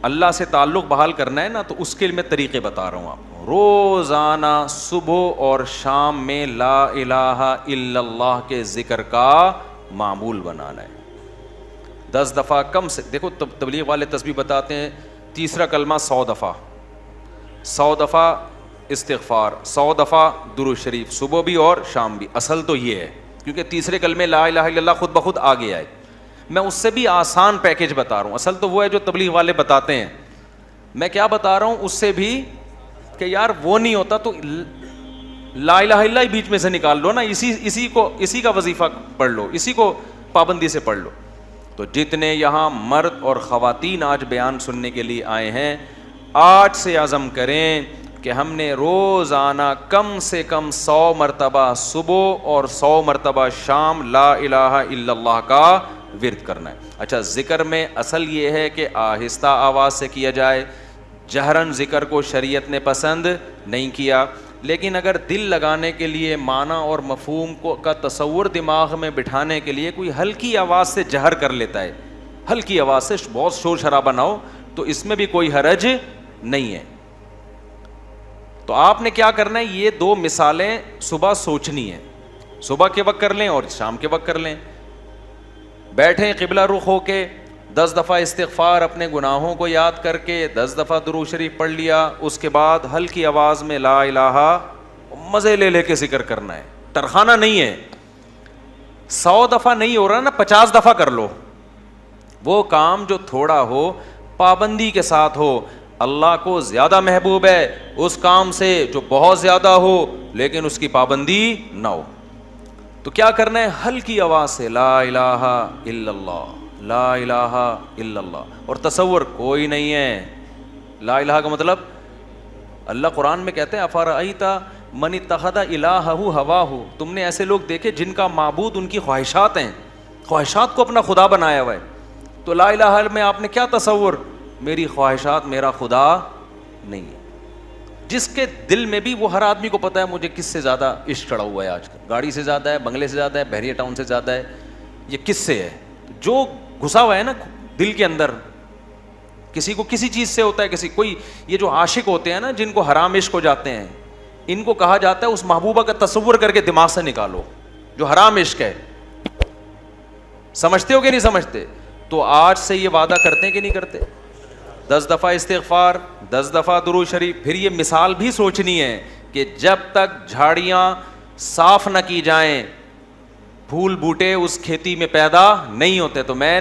اللہ سے تعلق بحال کرنا ہے نا، تو اس کے لیے میں طریقے بتا رہا ہوں آپ کو. روزانہ صبح اور شام میں لا الہ الا اللہ کے ذکر کا معمول بنانا ہے. 10 دفعہ کم سے، دیکھو تبلیغ والے تسبیح بتاتے ہیں، تیسرا کلمہ 100 دفعہ، 100 دفعہ استغفار، 100 دفعہ درود شریف، صبح بھی اور شام بھی. اصل تو یہ ہے، کیونکہ تیسرے کلمے لا الہ الا اللہ خود بخود آ گیا ہے. میں اس سے بھی آسان پیکیج بتا رہا ہوں. اصل تو وہ ہے جو تبلیغ والے بتاتے ہیں. میں کیا بتا رہا ہوں اس سے بھی، کہ یار وہ نہیں ہوتا تو لا الہ الا اللہ ہی بیچ میں سے نکال لو نا، اسی کا وظیفہ پڑھ لو، اسی کو پابندی سے پڑھ لو. تو جتنے یہاں مرد اور خواتین آج بیان سننے کے لیے آئے ہیں، آج سے عزم کریں کہ ہم نے روزانہ کم سے کم 100 مرتبہ صبح اور 100 مرتبہ شام لا الہ الا اللہ کا ورد کرنا ہے. اچھا، ذکر میں اصل یہ ہے کہ آہستہ آواز سے کیا جائے. جہرن ذکر کو شریعت نے پسند نہیں کیا، لیکن اگر دل لگانے کے لیے معنی اور مفہوم کا تصور دماغ میں بٹھانے کے لیے کوئی ہلکی آواز سے جہر کر لیتا ہے، ہلکی آواز سے، بہت شور شرابہ نہ ہو، تو اس میں بھی کوئی حرج نہیں ہے. تو آپ نے کیا کرنا ہے، یہ 2 مثالیں صبح سوچنی ہے. صبح کے وقت کر لیں اور شام کے وقت کر لیں. بیٹھیں قبلہ رخ ہو کے، 10 دفعہ استغفار اپنے گناہوں کو یاد کر کے، 10 دفعہ درود شریف پڑھ لیا. اس کے بعد ہلکی آواز میں لا الہ، مزے لے کے ذکر کرنا ہے، ٹرخانہ نہیں ہے. 100 دفعہ نہیں ہو رہا نا، 50 دفعہ کر لو. وہ کام جو تھوڑا ہو پابندی کے ساتھ ہو، اللہ کو زیادہ محبوب ہے اس کام سے جو بہت زیادہ ہو لیکن اس کی پابندی نہ ہو. تو کیا کرنا ہے، ہلکی آواز سے لا الہ الا اللہ، لا الہ الا اللہ. اور تصور کوئی نہیں ہے. لا الہ کا مطلب، اللہ قرآن میں کہتے ہیں افرأیت من اتخذ الہہ ہواہ، تم نے ایسے لوگ دیکھے جن کا معبود ان کی خواہشات ہیں، خواہشات کو اپنا خدا بنایا ہوا ہے. تو لا الہ میں آپ نے کیا تصور، میری خواہشات میرا خدا نہیں ہے. جس کے دل میں بھی، وہ ہر آدمی کو پتا ہے مجھے کس سے زیادہ عشق چڑھا ہوا ہے آج کل، گاڑی سے زیادہ ہے، بنگلے سے زیادہ ہے، بحریہ ٹاؤن سے زیادہ ہے، یہ کس سے ہے، جو گھسا ہوا ہے نا دل کے اندر. کسی کو کسی چیز سے ہوتا ہے، کسی کوئی، یہ جو عاشق ہوتے ہیں نا جن کو حرام عشق ہو جاتے ہیں، ان کو کہا جاتا ہے اس محبوبہ کا تصور کر کے دماغ سے نکالو جو حرام عشق ہے. سمجھتے ہو کہ نہیں سمجھتے؟ تو آج سے یہ وعدہ کرتے ہیں کہ نہیں کرتے؟ 10 دفعہ استغفار، 10 دفعہ درود شریف. پھر یہ مثال بھی سوچنی ہے کہ جب تک جھاڑیاں صاف نہ کی جائیں، پھول بوٹے اس کھیتی میں پیدا نہیں ہوتے. تو میں